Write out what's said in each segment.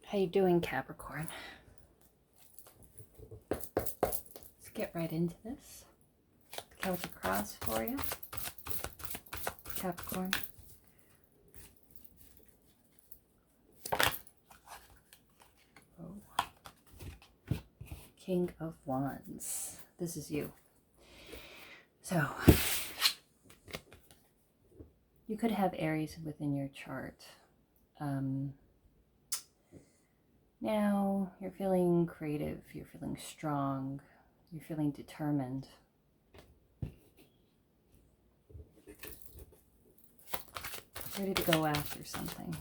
How you doing, Capricorn? Let's get right into this. Celtic cross for you, Capricorn. Oh. King of Wands. This is you. So, you could have Aries within your chart. Now, you're feeling creative, you're feeling strong, you're feeling determined. Ready to go after something.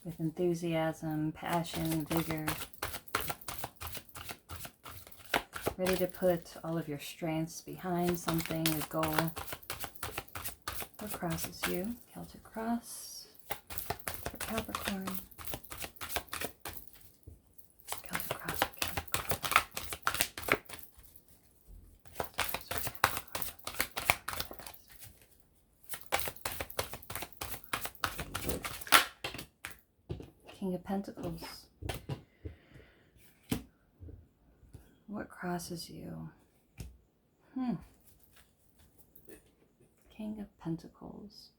With enthusiasm, passion, vigor. Ready to put all of your strengths behind something, a goal. What crosses you? Celtic cross. Capricorn. Celtic cross for Capricorn. King of Pentacles. What crosses you? King of Pentacles.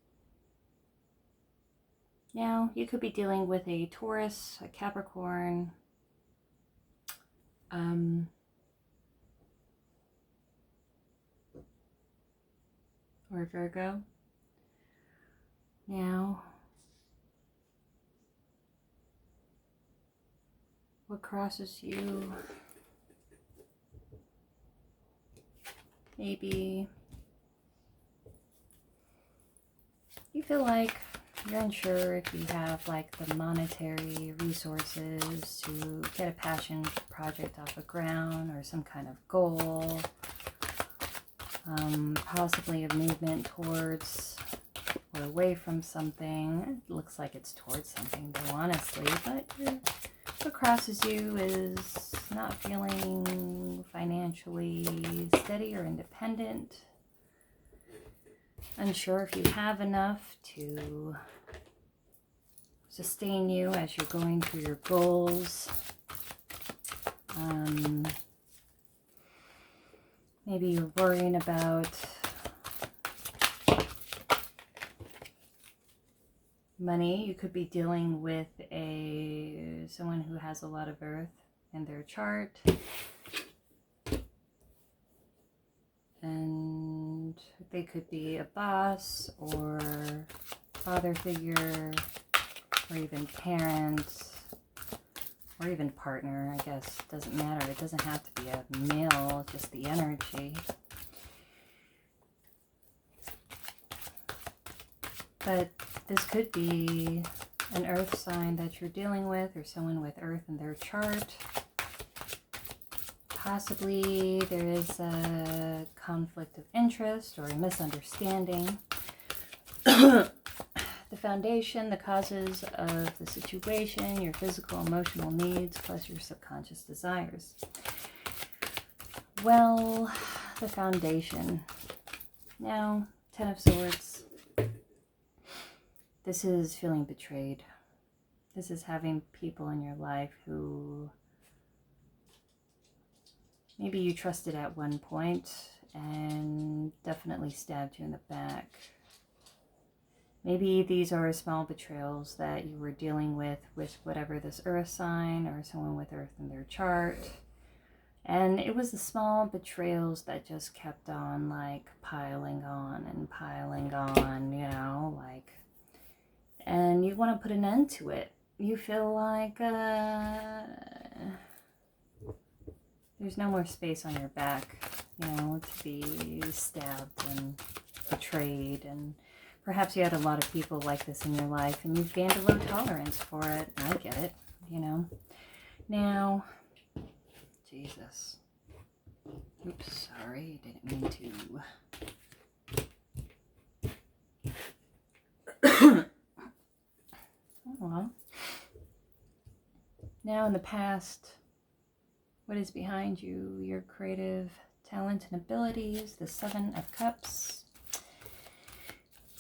Now, you could be dealing with a Taurus, a Capricorn, or a Virgo. Now, what crosses you? Maybe you feel like you're unsure if you have like the monetary resources to get a passion project off the ground or some kind of goal, possibly a movement towards or away from something. It looks like it's towards something though, honestly, but what crosses you is not feeling financially steady or independent. Unsure if you have enough to sustain you as you're going through your goals. Maybe you're worrying about money. You could be dealing with someone who has a lot of earth in their chart. And they could be a boss or father figure or even parents or even partner, I guess. Doesn't matter. It doesn't have to be a male, just the energy. But this could be an earth sign that you're dealing with or someone with earth in their chart. Possibly there is a conflict of interest or a misunderstanding. The foundation, the causes of the situation, your physical, emotional needs, plus your subconscious desires. Well, the foundation. Now, 10 of Swords. This is feeling betrayed. This is having people in your life who maybe you trusted at one point and definitely stabbed you in the back. Maybe these are small betrayals that you were dealing with whatever this earth sign or someone with earth in their chart. And it was the small betrayals that just kept on like piling on and piling on, you know, like, and you want to put an end to it. You feel like there's no more space on your back, you know, to be stabbed and betrayed. And perhaps you had a lot of people like this in your life and you've gained a low tolerance for it. I get it, you know. Now, Jesus. Oops, sorry, didn't mean to. Oh, well. Now in the past, what is behind you? Your creative talent and abilities, the 7 of Cups.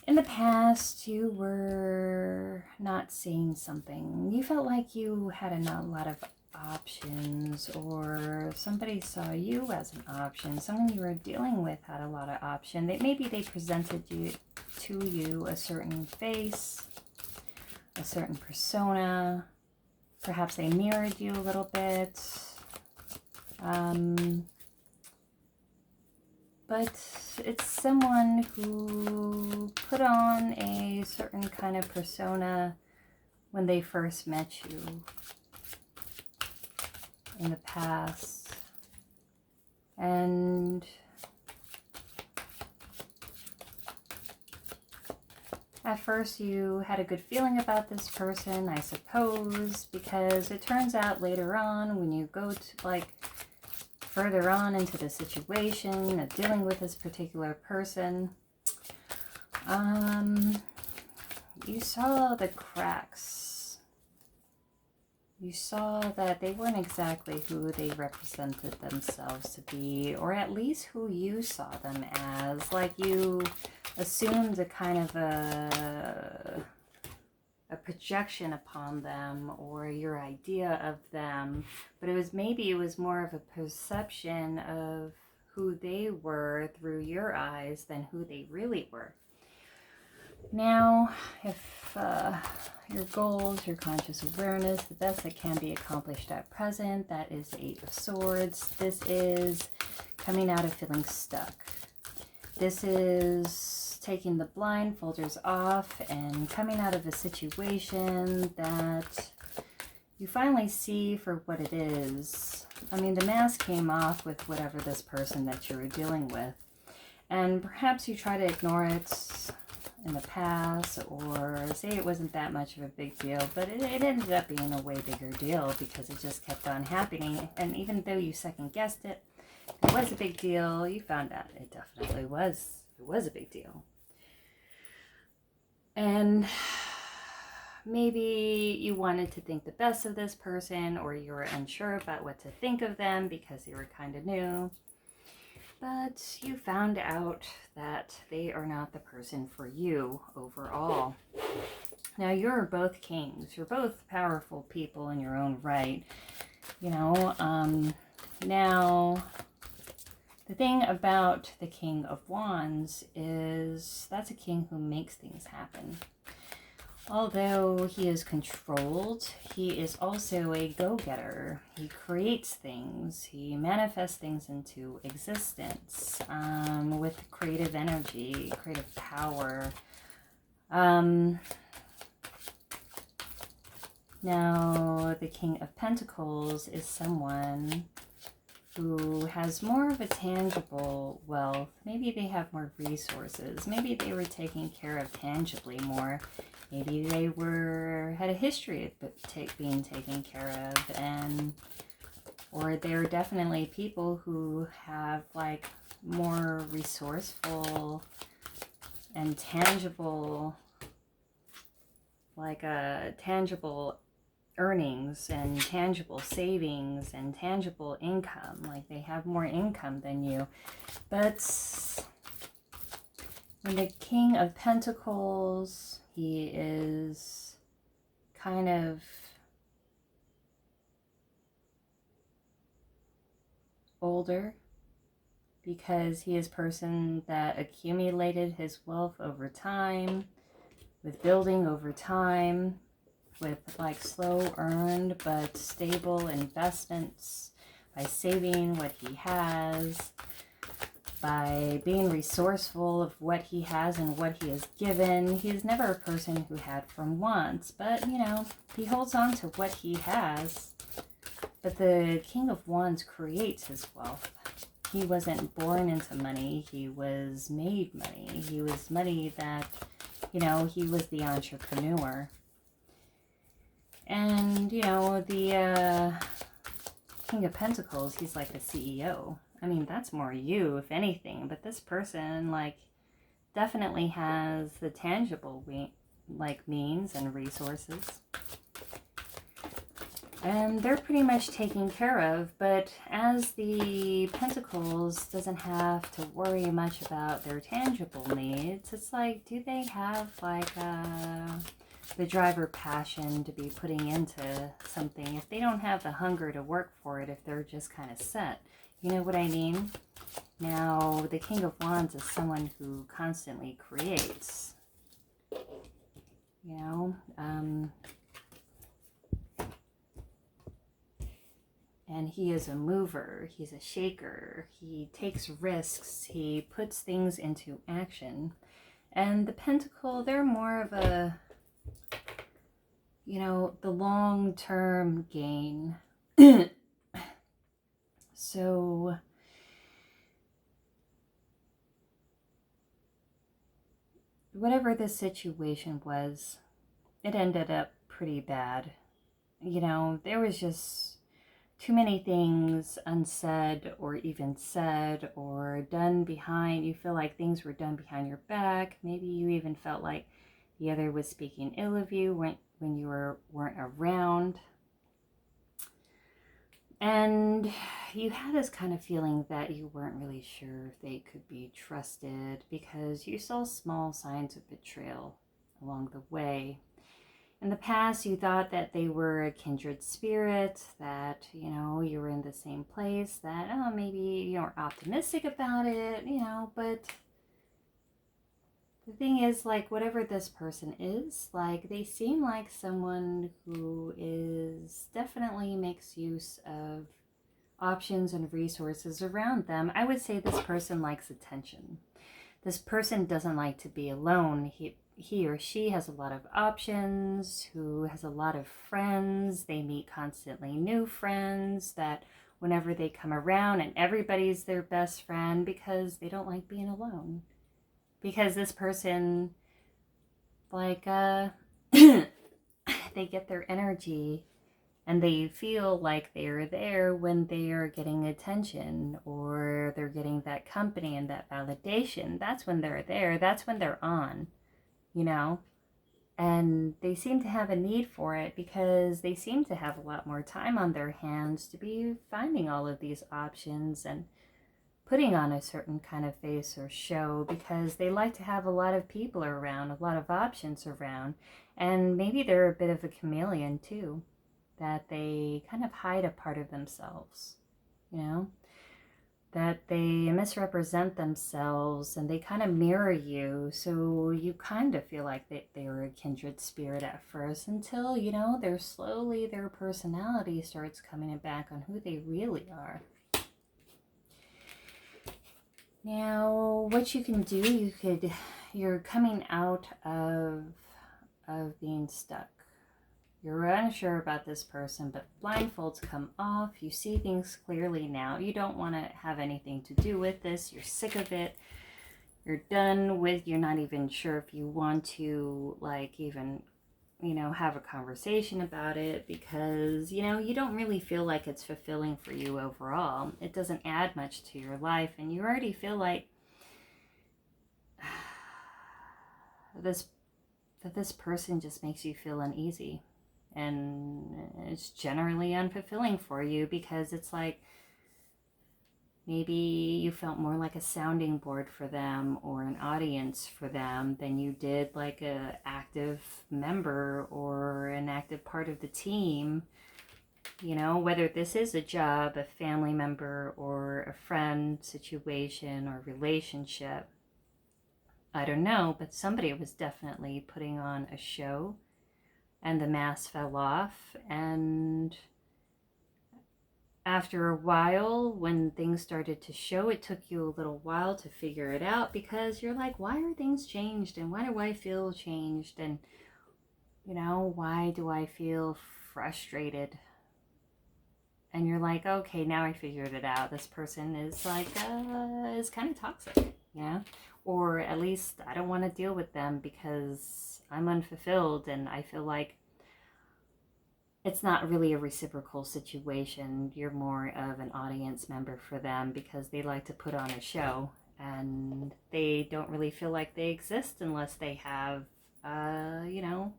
In the past, you were not saying something. You felt like you had a lot of options, or somebody saw you as an option. Someone you were dealing with had a lot of options. Maybe they presented to you a certain face, a certain persona. Perhaps they mirrored you a little bit. But it's someone who put on a certain kind of persona when they first met you in the past. And at first you had a good feeling about this person, I suppose, because it turns out later on when you go to like further on into the situation of dealing with this particular person, you saw the cracks. You saw that they weren't exactly who they represented themselves to be, or at least who you saw them as. Like you assumed a kind of a projection upon them, or your idea of them, but maybe it was more of a perception of who they were through your eyes than who they really were. Now, if your goals, your conscious awareness, the best that can be accomplished at present, that is the Eight of Swords. This is coming out of feeling stuck. This is taking the blindfolders off and coming out of a situation that you finally see for what it is. I mean, the mask came off with whatever this person that you were dealing with. And perhaps you try to ignore it in the past, or say it wasn't that much of a big deal, but it ended up being a way bigger deal because it just kept on happening. And even though you second guessed it, it was a big deal, you found out it definitely was. It was a big deal. And maybe you wanted to think the best of this person, or you were unsure about what to think of them because they were kind of new. But you found out that they are not the person for you overall. Now, you're both kings. You're both powerful people in your own right. You know, now, the thing about the King of Wands is that's a king who makes things happen. Although he is controlled, he is also a go-getter. He creates things. He manifests things into existence with creative energy, creative power. Now, the King of Pentacles is someone who has more of a tangible wealth. Maybe they have more resources. Maybe they were taken care of tangibly more. Maybe they had a history of being taken care of, or they're definitely people who have like more resourceful and tangible, like tangible earnings and tangible savings and tangible income. Like they have more income than you. But when the King of Pentacles, he is kind of older because he is a person that accumulated his wealth over time, with building over time, with like slow earned but stable investments, by saving what he has, by being resourceful of what he has and what he has given. He is never a person who had from wants, but you know, he holds on to what he has. But the King of Wands creates his wealth. He wasn't born into money, he was made money. He was money that, you know, he was the entrepreneur. And, you know, the King of Pentacles, he's like the CEO. I mean, that's more you, if anything. But this person, like, definitely has the tangible, like, means and resources. And they're pretty much taken care of. But as the Pentacles doesn't have to worry much about their tangible needs, it's like, do they have, like, the drive or passion to be putting into something, if they don't have the hunger to work for it, if they're just kind of set. You know what I mean? Now, the King of Wands is someone who constantly creates. You know? And he is a mover. He's a shaker. He takes risks. He puts things into action. And the Pentacle, they're more of a, you know, the long-term gain. So whatever the situation was, it ended up pretty bad. You know, there was just too many things unsaid or even said or done behind. You feel like things were done behind your back. Maybe you even felt like the other was speaking ill of you when you weren't around. And you had this kind of feeling that you weren't really sure if they could be trusted because you saw small signs of betrayal along the way. In the past, you thought that they were a kindred spirit, that, you know, you were in the same place, that, oh, maybe you were optimistic about it, you know, but the thing is, like, whatever this person is, like, they seem like someone who is definitely makes use of options and resources around them. I would say this person likes attention. This person doesn't like to be alone. He or she has a lot of options, who has a lot of friends. They meet constantly new friends that whenever they come around, and everybody's their best friend because they don't like being alone. Because this person, like, they get their energy and they feel like they're there when they are getting attention or they're getting that company and that validation. That's when they're there. That's when they're on, you know? And they seem to have a need for it because they seem to have a lot more time on their hands to be finding all of these options and putting on a certain kind of face or show because they like to have a lot of people around, a lot of options around. And maybe they're a bit of a chameleon too, that they kind of hide a part of themselves, you know? That they misrepresent themselves and they kind of mirror you. So you kind of feel like they were a kindred spirit at first until, you know, their personality starts coming back on who they really are. Now, what you can do, you're coming out of being stuck. You're unsure about this person, but blindfolds come off. You see things clearly now. You don't want to have anything to do with this. You're sick of it. You're done with, you're not even sure if you want to, like, even, you know, have a conversation about it because, you know, you don't really feel like it's fulfilling for you overall. It doesn't add much to your life, and you already feel like this person just makes you feel uneasy. And it's generally unfulfilling for you because it's like maybe you felt more like a sounding board for them or an audience for them than you did like a active member or an active part of the team. You know, whether this is a job, a family member, or a friend situation or relationship, I don't know, but somebody was definitely putting on a show. And the mask fell off, and after a while, when things started to show, it took you a little while to figure it out because you're like, why are things changed? And why do I feel changed? And, you know, why do I feel frustrated? And you're like, okay, now I figured it out. This person is like, is kind of toxic, yeah? Or at least I don't want to deal with them because I'm unfulfilled and I feel like it's not really a reciprocal situation. You're more of an audience member for them because they like to put on a show and they don't really feel like they exist unless they have, you know,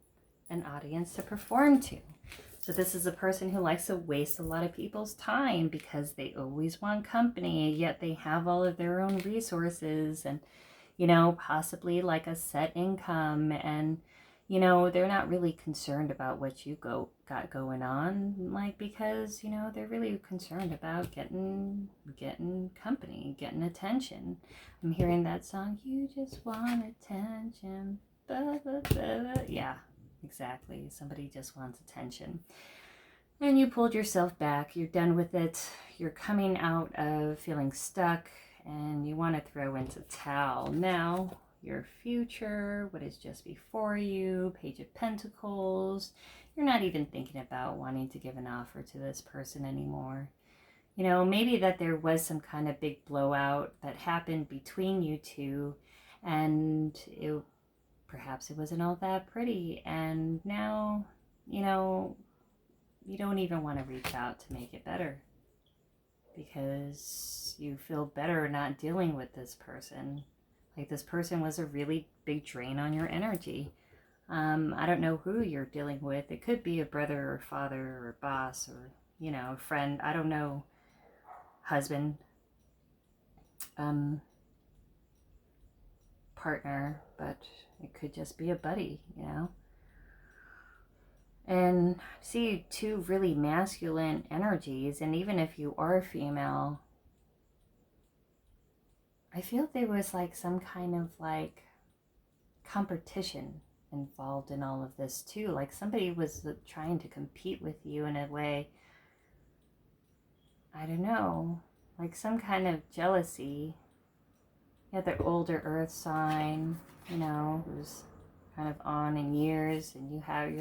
an audience to perform to. So this is a person who likes to waste a lot of people's time because they always want company, yet they have all of their own resources and, you know, possibly like a set income and, you know, they're not really concerned about what you got going on, like, because, you know, they're really concerned about getting company, getting attention. I'm hearing that song, you just want attention. Ba, ba, ba, ba. Yeah, exactly. Somebody just wants attention. And you pulled yourself back. You're done with it. You're coming out of feeling stuck and you want to throw in the towel. Now, your future, what is just before you, Page of Pentacles. You're not even thinking about wanting to give an offer to this person anymore. You know, maybe that there was some kind of big blowout that happened between you two, and perhaps it wasn't all that pretty. And now, you know, you don't even want to reach out to make it better because you feel better not dealing with this person. Like, this person was a really big drain on your energy. I don't know who you're dealing with. It could be a brother or father or boss or, you know, a friend. I don't know. Husband. Partner. But it could just be a buddy, you know. And see two really masculine energies. And even if you are female, I feel there was like some kind of like competition involved in all of this too. Like somebody was trying to compete with you in a way, I don't know, like some kind of jealousy. You have the older earth sign, you know, who's kind of on in years, and you have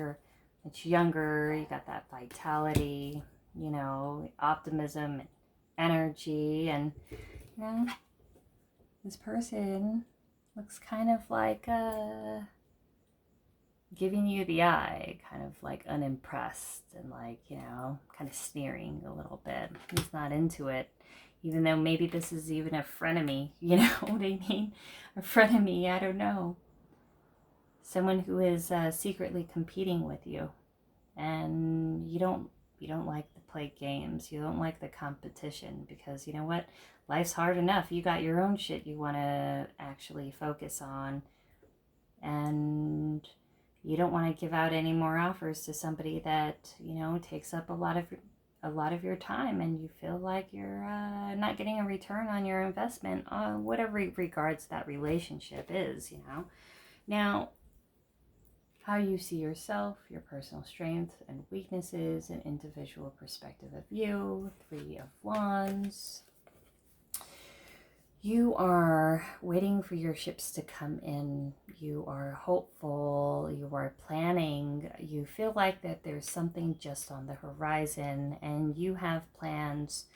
much younger, you got that vitality, you know, optimism and energy, and, you know, this person looks kind of like giving you the eye, kind of like unimpressed and like, you know, kind of sneering a little bit. He's not into it, even though maybe this is even a frenemy, you know what I mean? A frenemy, I don't know. Someone who is secretly competing with you, and you don't like to play games. You don't like the competition because, you know what? Life's hard enough. You got your own shit you want to actually focus on, and you don't want to give out any more offers to somebody that, you know, takes up a lot of your time, and you feel like you're not getting a return on your investment on whatever regards that relationship is, you know. Now, how you see yourself, your personal strengths and weaknesses, an individual perspective of you, 3 of Wands. You are waiting for your ships to come in. You are hopeful. You are planning. You feel like that there's something just on the horizon, and you have plans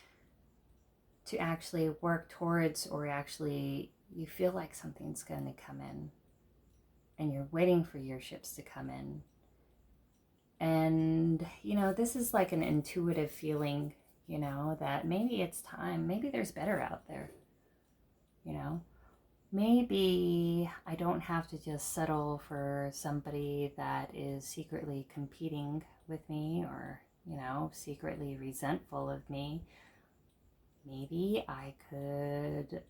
to actually work towards, or actually you feel like something's going to come in, and you're waiting for your ships to come in. And, you know, this is like an intuitive feeling, you know, that maybe it's time. Maybe there's better out there. You know, maybe I don't have to just settle for somebody that is secretly competing with me, or, you know, secretly resentful of me. Maybe I could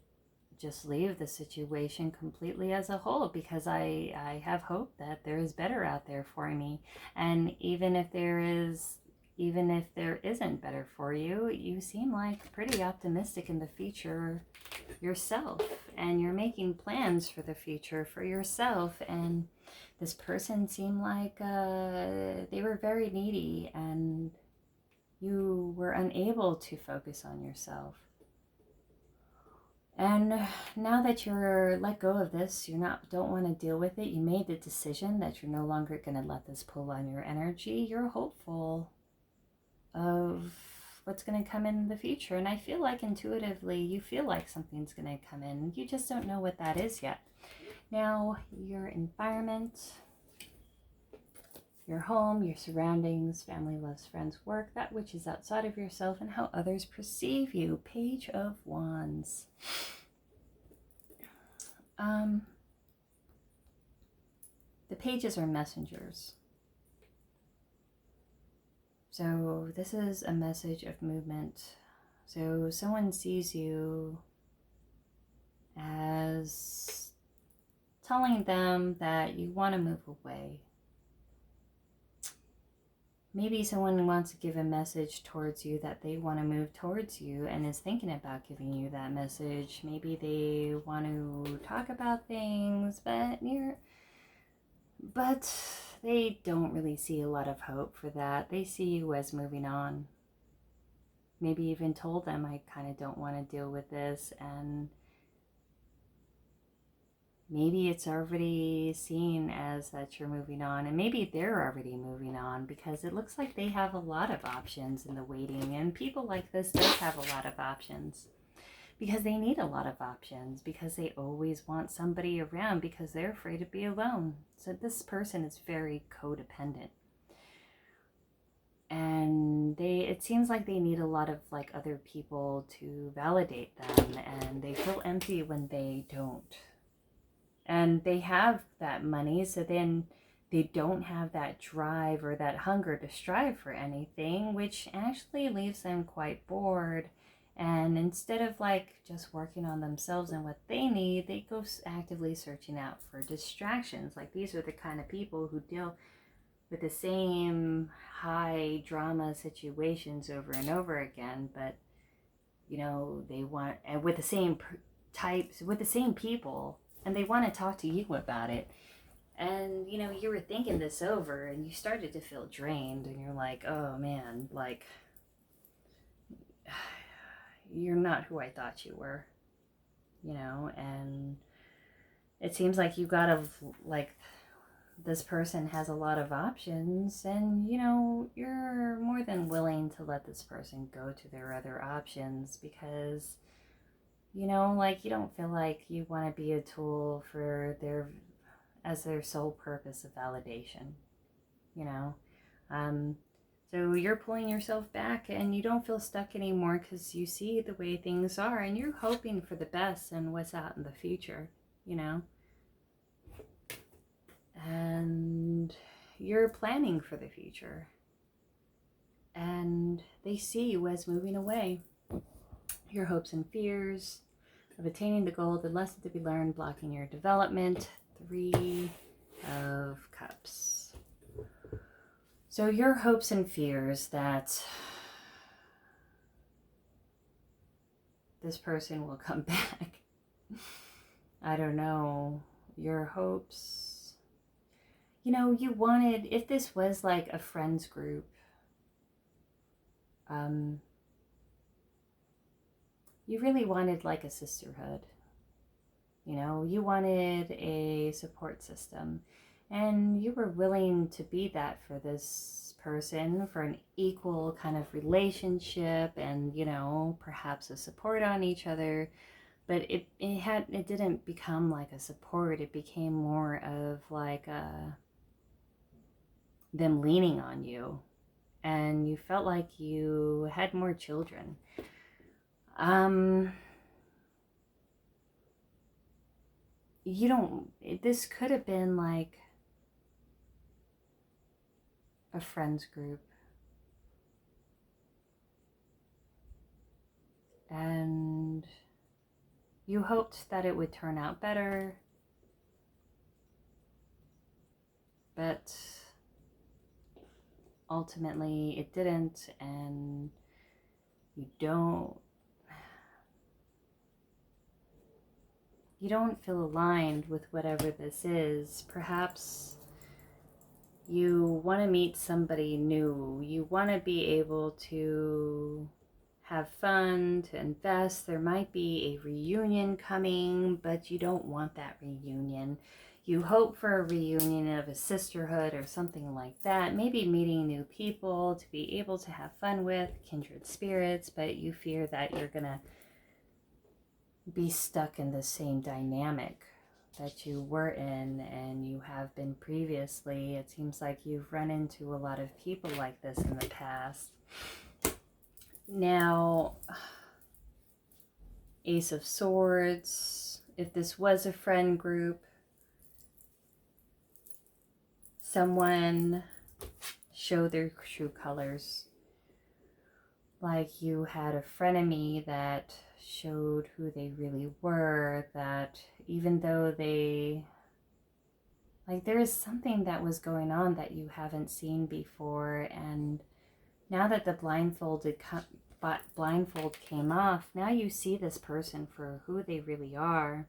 just leave the situation completely as a whole, because I have hope that there is better out there for me. And even if there isn't better for you, you seem like pretty optimistic in the future yourself, and you're making plans for the future for yourself. And this person seemed like they were very needy, and you were unable to focus on yourself. And now that you're let go of this, don't want to deal with it. You made the decision that you're no longer going to let this pull on your energy. You're hopeful of what's going to come in the future. And I feel like intuitively you feel like something's going to come in. You just don't know what that is yet. Now, your environment, your home, your surroundings, family, loves, friends, work, that which is outside of yourself, and how others perceive you. Page of Wands. The pages are messengers. So this is a message of movement. So someone sees you as telling them that you want to move away. maybe someone wants to give a message towards you that they want to move towards you and is thinking about giving you that message. Maybe they want to talk about things, but they don't really see a lot of hope for that. They see you as moving on. Maybe even told them, I kind of don't want to deal with this, and maybe it's already seen as that you're moving on, and maybe they're already moving on, because it looks like they have a lot of options in the waiting, and people like this does have a lot of options because they need a lot of options, because they always want somebody around because they're afraid to be alone. So this person is very codependent. And it seems like they need a lot of like other people to validate them, and they feel empty when they don't. And they have that money, so then they don't have that drive or that hunger to strive for anything, which actually leaves them quite bored. And instead of like just working on themselves and what they need, they go actively searching out for distractions. Like, these are the kind of people who deal with the same high drama situations over and over again, but they want, and with the same types, with the same people, and they want to talk to you about it. And you were thinking this over, and you started to feel drained, and you're like, oh man, like, you're not who I thought you were, and it seems like you got this person has a lot of options, and you're more than willing to let this person go to their other options, because you don't feel like you want to be a tool for their sole purpose of validation. So you're pulling yourself back, and you don't feel stuck anymore because you see the way things are, and you're hoping for the best and what's out in the future, and you're planning for the future, and they see you as moving away. Your hopes and fears of attaining the goal, the lesson to be learned, blocking your development. 3 of Cups. So your hopes and fears that this person will come back. I don't know. Your hopes. You wanted, if this was like a friends group, you really wanted like a sisterhood. You wanted a support system, and you were willing to be that for this person, for an equal kind of relationship, and perhaps a support on each other. But it didn't become like a support. It became more of like them leaning on you, and you felt like you had more children. This could have been like a friends group, and you hoped that it would turn out better, but ultimately it didn't, and you don't feel aligned with whatever this is. Perhaps you want to meet somebody new. You want to be able to have fun, to invest. There might be a reunion coming, but you don't want that reunion. You hope for a reunion of a sisterhood or something like that. Maybe meeting new people to be able to have fun with, kindred spirits, but you fear that you're going to be stuck in the same dynamic that you were in and you have been previously. It seems like you've run into a lot of people like this in the past. Now, Ace of Swords, if this was a friend group, someone showed their true colors. Like you had a frenemy that showed who they really were, that even though they Like there is something that was going on that you haven't seen before, and now that the blindfold came off, now you see this person for who they really are.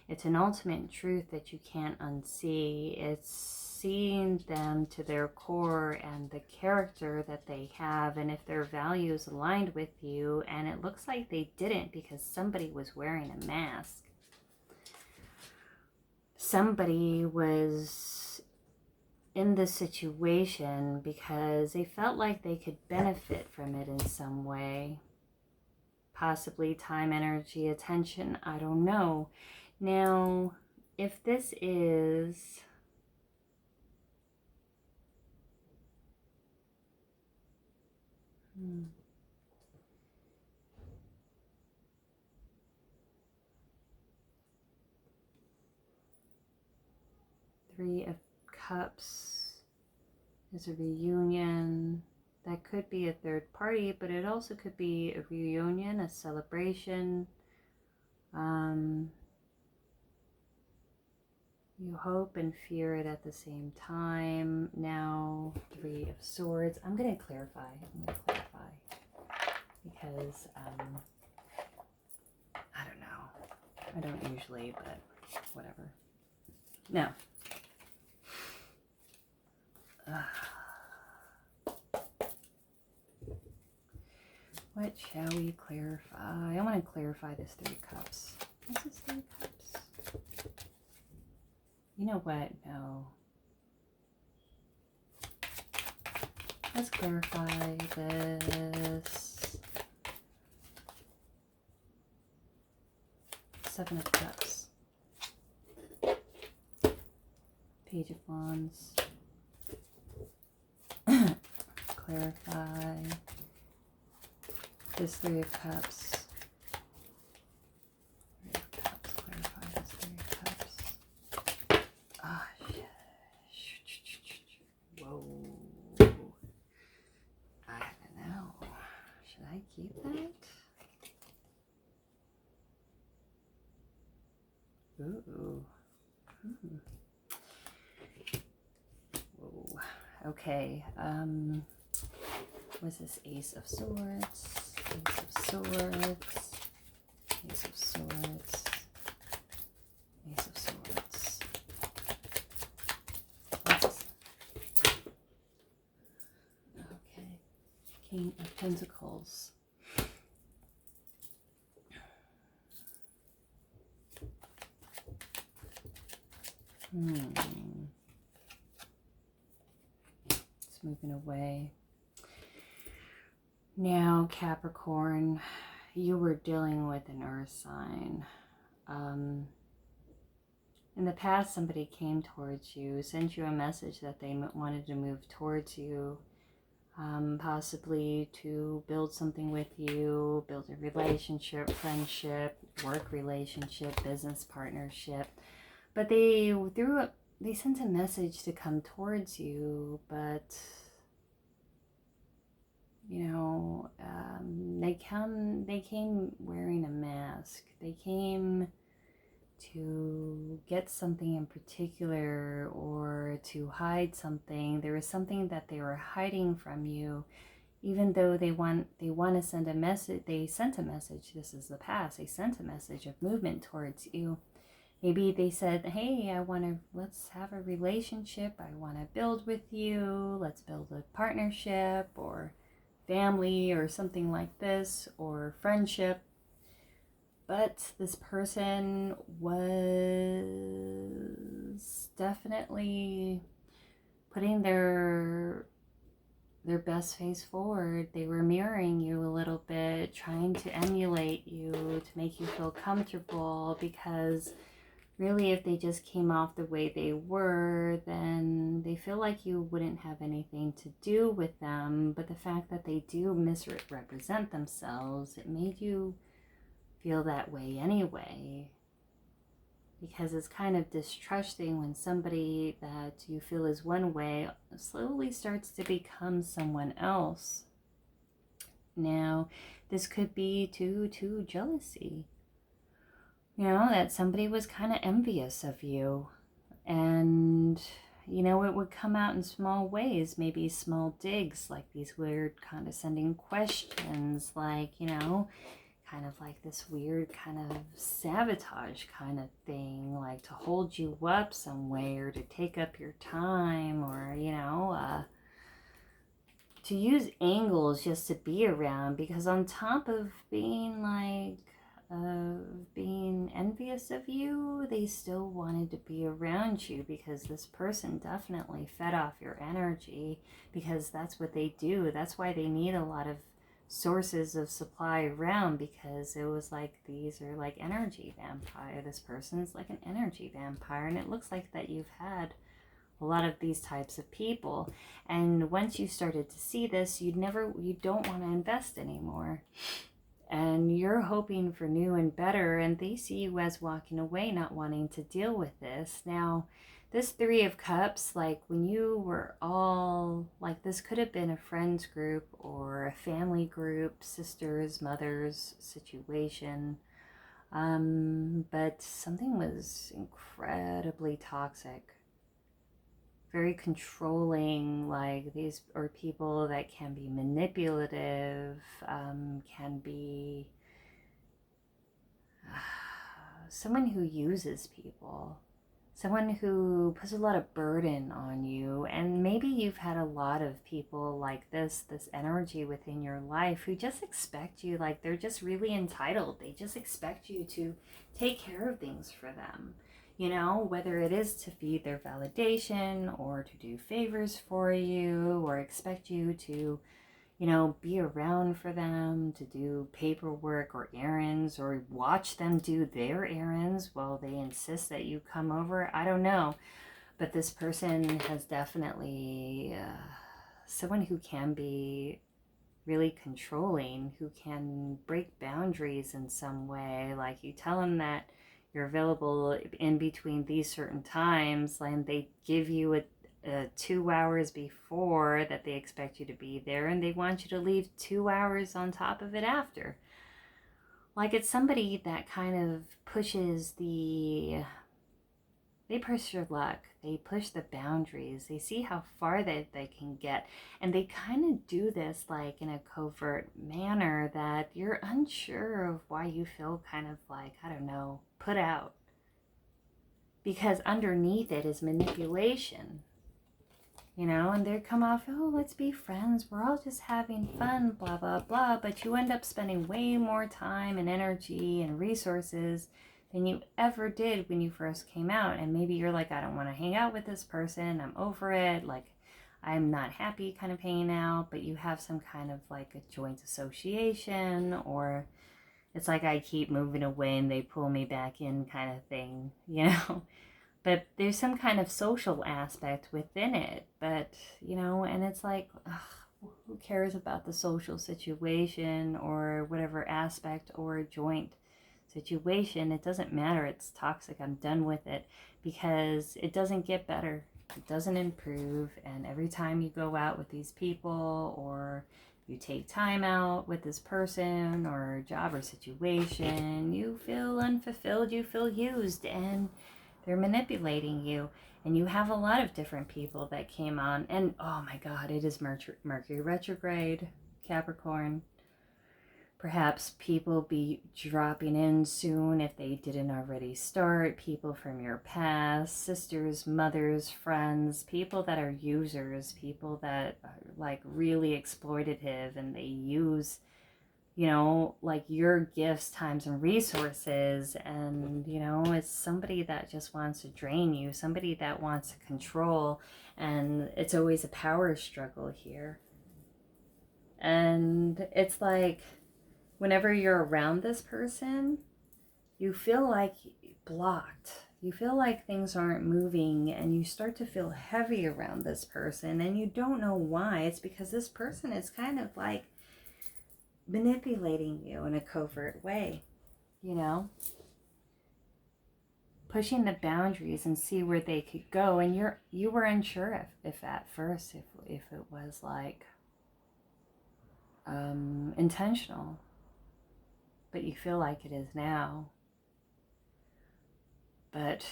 It's an ultimate truth that you can't unsee. It's seeing them to their core and the character that they have, and if their values aligned with you, and it looks like they didn't because somebody was wearing a mask. Somebody was in this situation because they felt like they could benefit from it in some way. Possibly time, energy, attention, I don't know. Now, if this is Three of Cups is a reunion. That could be a third party, but it also could be a reunion, a celebration. You hope and fear it at the same time. Now, Three of Swords. I'm going to clarify. Because, I don't know. I don't usually, but whatever. No. What shall we clarify? I want to clarify this Three of Cups. What's this Three of Cups? You know what? No. Let's clarify this. Seven of Cups. Page of Wands. Clarify this Three of Cups. Three of Cups. Clarify this Three of Cups. Ah, shit. Whoa. I don't know. Should I keep that? Ooh. Whoa. Okay. What's this? Ace of Swords. Ace of Swords. Ace of Swords. Ace of Swords. What's... Okay. King of Pentacles. It's moving away. Now, Capricorn, you were dealing with an earth sign. In the past, somebody came towards you, sent you a message that they wanted to move towards you, possibly to build something with you, build a relationship, friendship, work relationship, business partnership. But they sent a message to come towards you, but you know, they came wearing a mask. They came to get something in particular or to hide something. There was something that they were hiding from you, even though they want to send a message. They sent a message. This is the past. They sent a message of movement towards you. Maybe they said, hey, let's have a relationship. I want to build with you. Let's build a partnership or family or something like this, or friendship. But this person was definitely putting their best face forward. They were mirroring you a little bit, trying to emulate you, to make you feel comfortable, because really, if they just came off the way they were, then they feel like you wouldn't have anything to do with them. But the fact that they do misrepresent themselves, it made you feel that way anyway. Because it's kind of distrusting when somebody that you feel is one way slowly starts to become someone else. Now, this could be due to jealousy. You know, that somebody was kind of envious of you. And, you know, it would come out in small ways, maybe small digs, like these weird condescending questions, like, you know, kind of like this weird kind of sabotage kind of thing, like to hold you up some way or to take up your time, or, you know, to use angles just to be around, because on top of being like being envious of you, they still wanted to be around you, because this person definitely fed off your energy, because that's what they do. That's why they need a lot of sources of supply around, because it was like, these are like energy vampire. This person's like an energy vampire, and it looks like that you've had a lot of these types of people. And once you started to see this, you don't want to invest anymore, and you're hoping for new and better, and they see you as walking away, not wanting to deal with this. Now, this Three of Cups, like when you were all like, this could have been a friends group or a family group, sisters, mothers situation, but something was incredibly toxic, very controlling. Like, these are people that can be manipulative, can be someone who uses people, someone who puts a lot of burden on you. And maybe you've had a lot of people like this energy within your life who just expect you, like they're just really entitled. They just expect you to take care of things for them. You know, whether it is to feed their validation or to do favors for you or expect you to, you know, be around for them, to do paperwork or errands, or watch them do their errands while they insist that you come over. I don't know. But this person has definitely someone who can be really controlling, who can break boundaries in some way. Like, you tell them that you're available in between these certain times, and they give you a 2 hours before that they expect you to be there, and they want you to leave 2 hours on top of it after. Like, it's somebody that kind of pushes they push your luck, they push the boundaries, they see how far that they can get, and they kind of do this like in a covert manner that you're unsure of why you feel kind of like, I don't know, put out, because underneath it is manipulation. You know, and they come off, oh, let's be friends, we're all just having fun, blah, blah, blah. But you end up spending way more time and energy and resources than you ever did when you first came out. And maybe you're like, I don't want to hang out with this person, I'm over it, like, I'm not happy kind of hanging out. But you have some kind of like a joint association, or it's like I keep moving away and they pull me back in kind of thing, you know. But there's some kind of social aspect within it. But, you know, and it's like, ugh, who cares about the social situation or whatever aspect or joint situation? It doesn't matter. It's toxic. I'm done with it, because it doesn't get better. It doesn't improve. And every time you go out with these people, or you take time out with this person or job or situation, you feel unfulfilled, you feel used, and they're manipulating you. And you have a lot of different people that came on. And oh my God, it is Mercury retrograde, Capricorn. Perhaps people be dropping in soon if they didn't already start. People from your past, sisters, mothers, friends, people that are users, people that are like really exploitative, and they use, you know, like your gifts, times, and resources. And, you know, it's somebody that just wants to drain you, somebody that wants to control. And it's always a power struggle here. And it's like, whenever you're around this person, you feel like blocked. You feel like things aren't moving, and you start to feel heavy around this person, and you don't know why. It's because this person is kind of like manipulating you in a covert way, you know, pushing the boundaries and see where they could go. And you were unsure if at first if it was like intentional, but you feel like it is now. But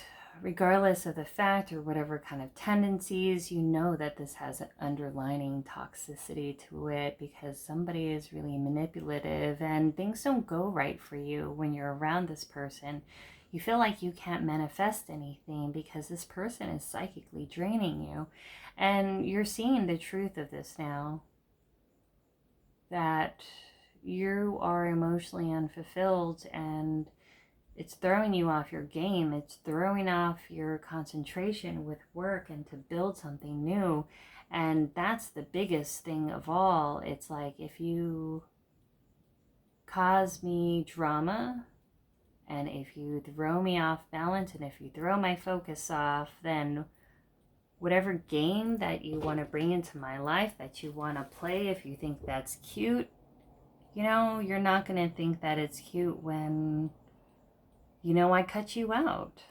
regardless of the fact or whatever kind of tendencies, you know that this has an underlining toxicity to it because somebody is really manipulative and things don't go right for you when you're around this person. You feel like you can't manifest anything because this person is psychically draining you. And you're seeing the truth of this now, that you are emotionally unfulfilled and it's throwing you off your game. It's throwing off your concentration with work and to build something new. And that's the biggest thing of all. It's like, if you cause me drama and if you throw me off balance and if you throw my focus off, then whatever game that you want to bring into my life, that you want to play, if you think that's cute, you know, you're not going to think that it's cute when, you know, I cut you out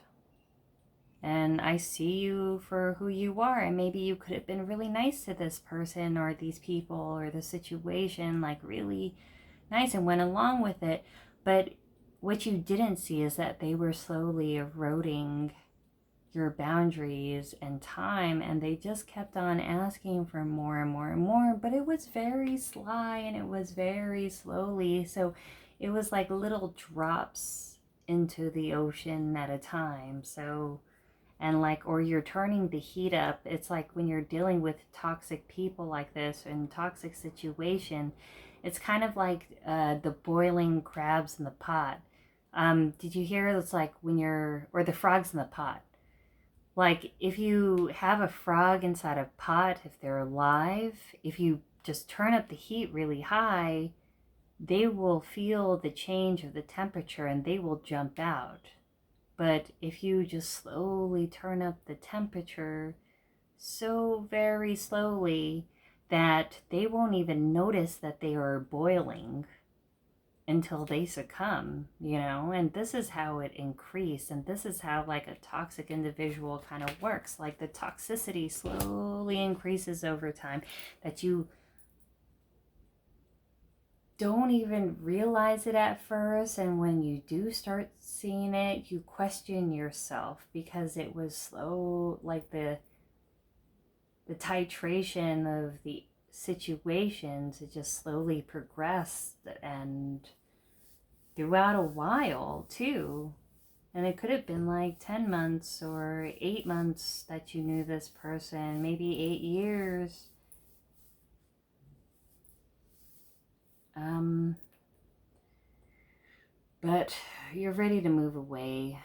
and I see you for who you are. And maybe you could have been really nice to this person or these people or the situation, like really nice, and went along with it. But what you didn't see is that they were slowly eroding your boundaries and time, and they just kept on asking for more and more and more. But it was very sly and it was very slowly. So it was like little drops into the ocean at a time. So, and like, or you're turning the heat up. It's like when you're dealing with toxic people like this in toxic situation, it's kind of like the boiling crabs in the pot. Did you hear? It's like when you're, or the frogs in the pot. Like if you have a frog inside a pot, if they're alive, if you just turn up the heat really high, they will feel the change of the temperature and they will jump out. But if you just slowly turn up the temperature so very slowly that they won't even notice that they are boiling until they succumb, you know. And this is how it increased, and this is how like a toxic individual kind of works. Like the toxicity slowly increases over time, that you don't even realize it at first, and when you do start seeing it, you question yourself because it was slow. Like the titration of the situations, it just slowly progressed, and throughout a while too. And it could have been like 10 months or 8 months that you knew this person, maybe 8 years. But you're ready to move away.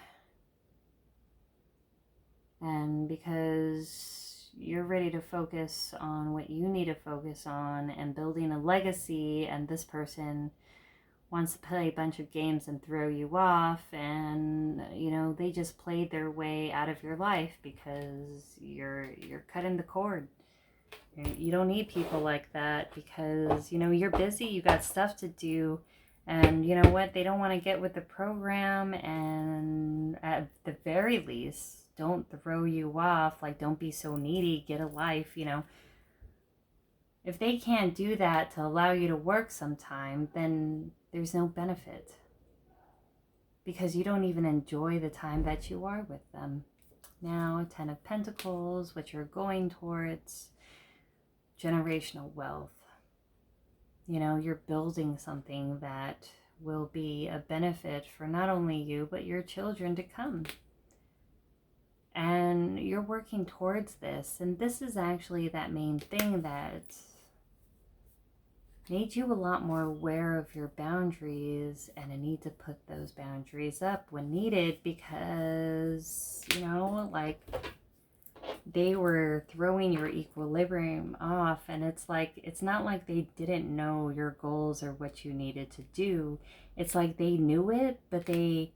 And because you're ready to focus on what you need to focus on and building a legacy, and this person wants to play a bunch of games and throw you off, and you know, they just played their way out of your life because you're cutting the cord. You don't need people like that because, you know, you're busy, you got stuff to do, and you know what, they don't want to get with the program. And at the very least, don't throw you off. Like, don't be so needy, get a life, you know. If they can't do that to allow you to work sometime, then there's no benefit, because you don't even enjoy the time that you are with them. Now, 10 of Pentacles, what you're going towards, generational wealth. You know, you're building something that will be a benefit for not only you, but your children to come. And you're working towards this. And this is actually that main thing that made you a lot more aware of your boundaries and a need to put those boundaries up when needed, because, you know, like, they were throwing your equilibrium off. And it's like, it's not like they didn't know your goals or what you needed to do. It's like they knew it, but they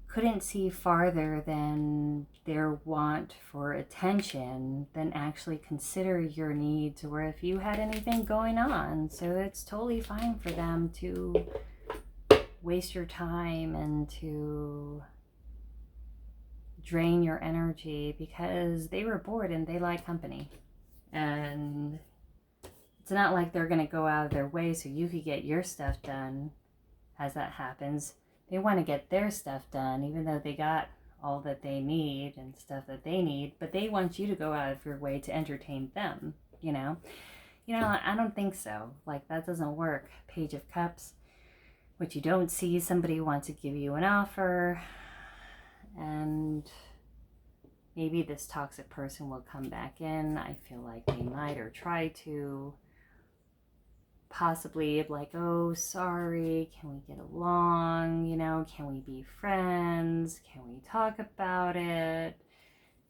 couldn't see farther than their want for attention than actually consider your needs or if you had anything going on. So it's totally fine for them to waste your time and to drain your energy, because they were bored and they like company. And it's not like they're going to go out of their way so you could get your stuff done as that happens. They want to get their stuff done, even though they got all that they need and stuff that they need, but they want you to go out of your way to entertain them, you know? I don't think so. Like, that doesn't work. Page of Cups. What you don't see, somebody wants to give you an offer, and maybe this toxic person will come back in. I feel like they might, or try to. Possibly like, oh, sorry, can we get along? Can we be friends? Can we talk about it?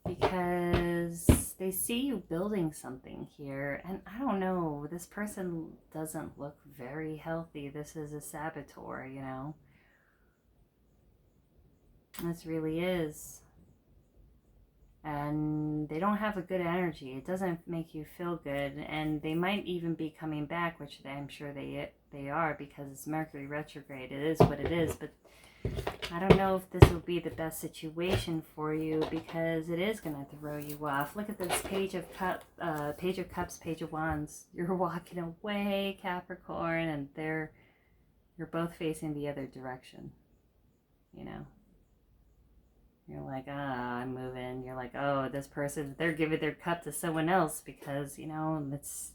Because they see you building something here, and I don't know, this person doesn't look very healthy. This is a saboteur, This really is. And they don't have a good energy. It doesn't make you feel good, and they might even be coming back, which I'm sure they are, because it's Mercury retrograde. It is what it is, but I don't know if this will be the best situation for you, because it is going to throw you off. Look at this Page of Cups, Page of Wands. You're walking away, Capricorn, and you're both facing the other direction, You're like, I'm moving. You're like, oh, this person, they're giving their cup to someone else because, it's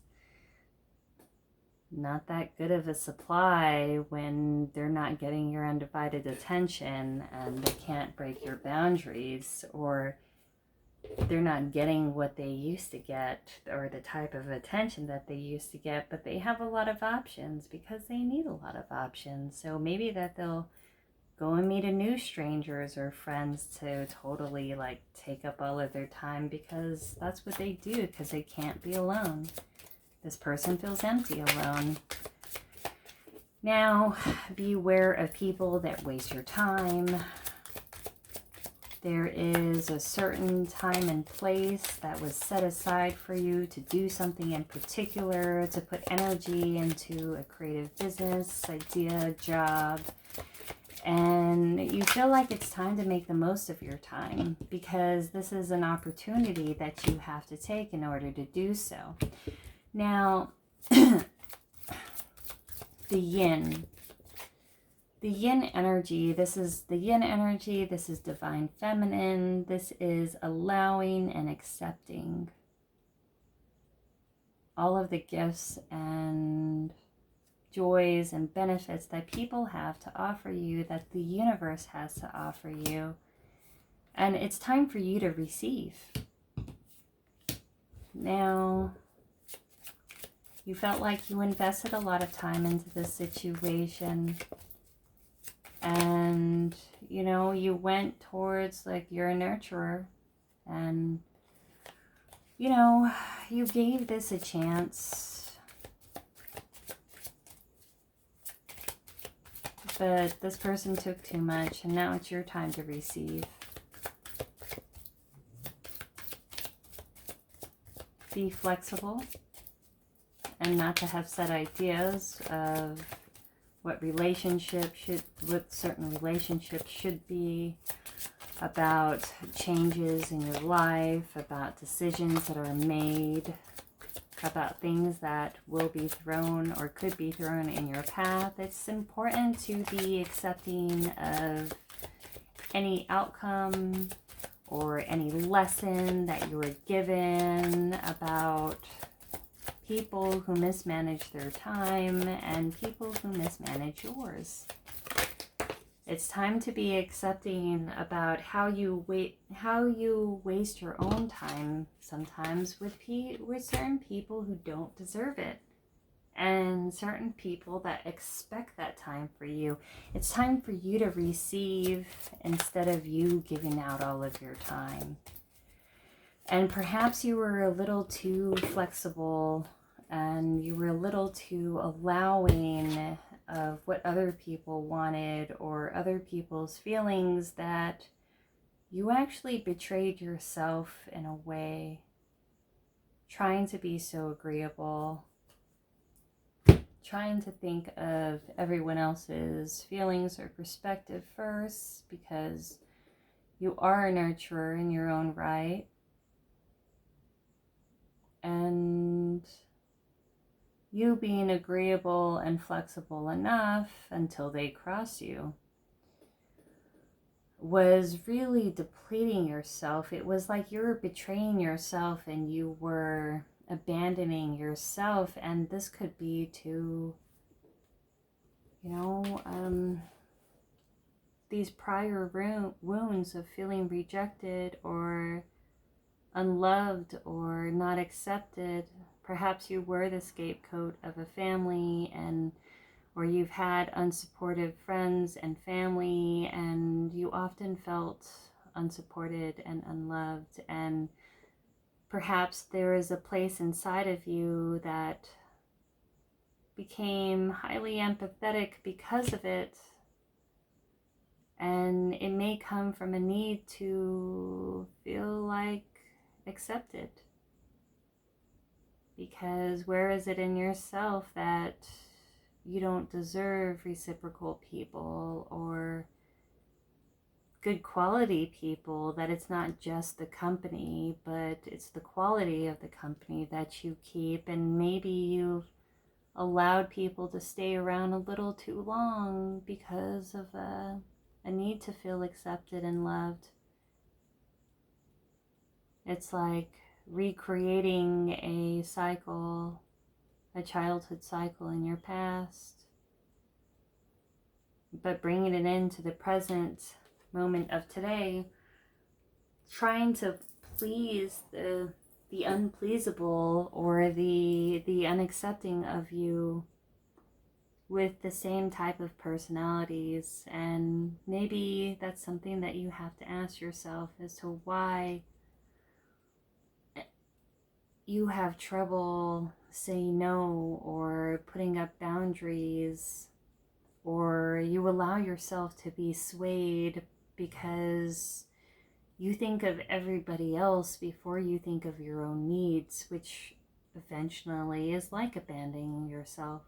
not that good of a supply when they're not getting your undivided attention, and they can't break your boundaries, or they're not getting what they used to get, or the type of attention that they used to get, but they have a lot of options because they need a lot of options. So maybe that they'll go and meet a new strangers or friends to totally like take up all of their time, because that's what they do, because they can't be alone. This person feels empty alone. Now, beware of people that waste your time. There is a certain time and place that was set aside for you to do something in particular, to put energy into a creative business, idea, job. And you feel like it's time to make the most of your time, because this is an opportunity that you have to take in order to do so. Now, the yin energy, this is divine feminine. This is allowing and accepting all of the gifts and joys and benefits that people have to offer you, that the universe has to offer you. And it's time for you to receive. Now, you felt like you invested a lot of time into this situation, and you went towards, like, you're a nurturer, and you gave this a chance. But this person took too much, and now it's your time to receive. Be flexible, and not to have set ideas of what certain relationships should be, about changes in your life, about decisions that are made, about things that will be thrown or could be thrown in your path. It's important to be accepting of any outcome or any lesson that you were given about people who mismanage their time and people who mismanage yours. It's time to be accepting about how you waste your own time sometimes with certain people who don't deserve it, and certain people that expect that time for you. It's time for you to receive instead of you giving out all of your time. And perhaps you were a little too flexible, and you were a little too allowing of what other people wanted or other people's feelings, that you actually betrayed yourself in a way, trying to be so agreeable, trying to think of everyone else's feelings or perspective first, because you are a nurturer in your own right. And you being agreeable and flexible enough until they cross you. was really depleting yourself. It was like you were betraying yourself and you were abandoning yourself. And this could be to, these prior wounds of feeling rejected or unloved or not accepted. Perhaps you were the scapegoat of a family, or you've had unsupportive friends and family, and you often felt unsupported and unloved. And perhaps there is a place inside of you that became highly empathetic because of it. And it may come from a need to feel like accepted. Because where is it in yourself that you don't deserve reciprocal people or good quality people, that it's not just the company, but it's the quality of the company that you keep? And maybe you've allowed people to stay around a little too long because of a need to feel accepted and loved. It's like recreating a cycle, a childhood cycle in your past, but bringing it into the present moment of today, trying to please the unpleasable or the unaccepting of you with the same type of personalities. And maybe that's something that you have to ask yourself as to why you have trouble saying no or putting up boundaries, or you allow yourself to be swayed because you think of everybody else before you think of your own needs, which eventually is like abandoning yourself.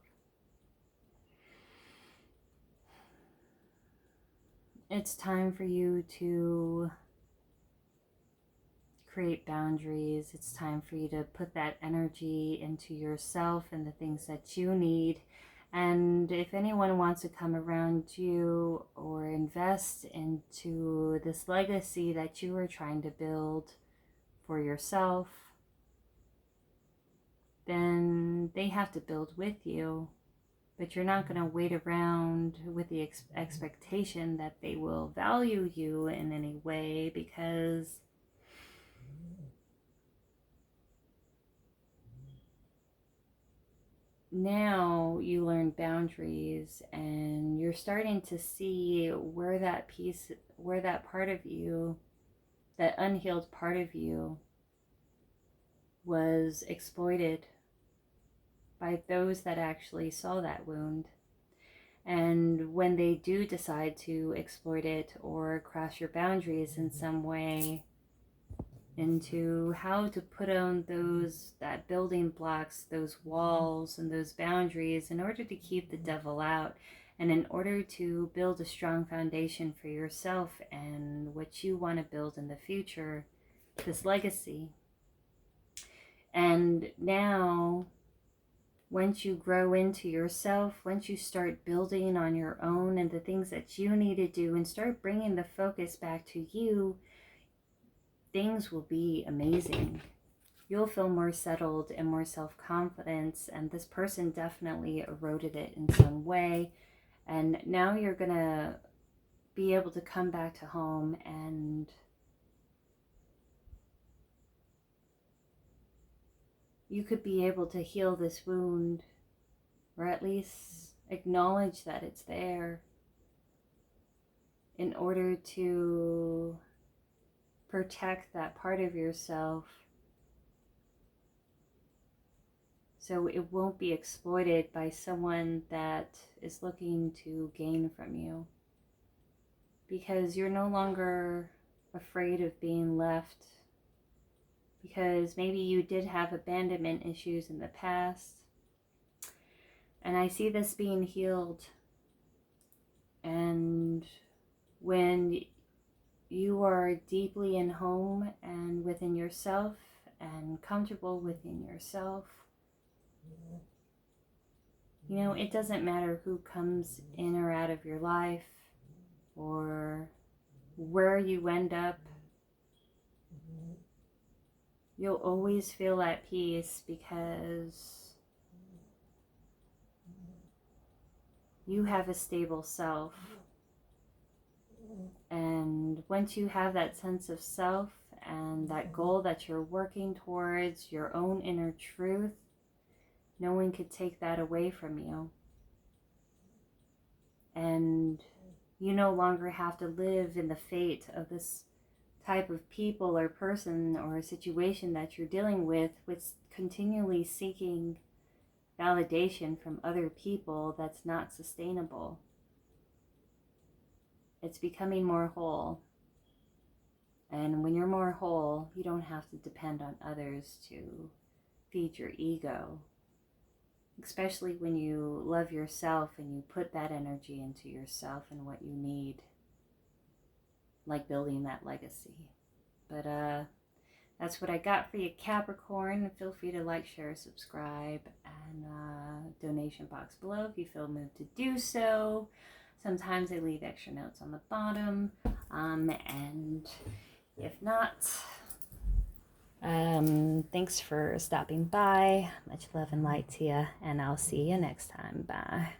It's time for you to create boundaries. It's time for you to put that energy into yourself and the things that you need. And if anyone wants to come around you or invest into this legacy that you are trying to build for yourself, then they have to build with you. But you're not going to wait around with the expectation that they will value you in any way, because now you learn boundaries and you're starting to see where that part of you, that unhealed part of you, was exploited by those that actually saw that wound. And when they do decide to exploit it or cross your boundaries in some way, into how to put on that building blocks, those walls and those boundaries in order to keep the devil out, and in order to build a strong foundation for yourself and what you want to build in the future, this legacy. And now, once you grow into yourself, once you start building on your own and the things that you need to do and start bringing the focus back to you, things will be amazing. You'll feel more settled and more self-confidence, and this person definitely eroded it in some way. And now you're gonna be able to come back to home, and you could be able to heal this wound, or at least acknowledge that it's there, in order to protect that part of yourself so it won't be exploited by someone that is looking to gain from you. Because you're no longer afraid of being left, because maybe you did have abandonment issues in the past, and I see this being healed. And when you are deeply in home and within yourself and comfortable within yourself, it doesn't matter who comes in or out of your life, or where you end up, you'll always feel at peace because you have a stable self. And once you have that sense of self and that goal that you're working towards, your own inner truth, no one could take that away from you. And you no longer have to live in the fate of this type of people or person or situation that you're dealing with continually seeking validation from other people that's not sustainable. It's becoming more whole. And when you're more whole, you don't have to depend on others to feed your ego. Especially when you love yourself and you put that energy into yourself and what you need. Like building that legacy. But that's what I got for you, Capricorn. Feel free to like, share, subscribe, and donation box below if you feel moved to do so. Sometimes I leave extra notes on the bottom, and if not, thanks for stopping by. Much love and light to you, and I'll see you next time. Bye.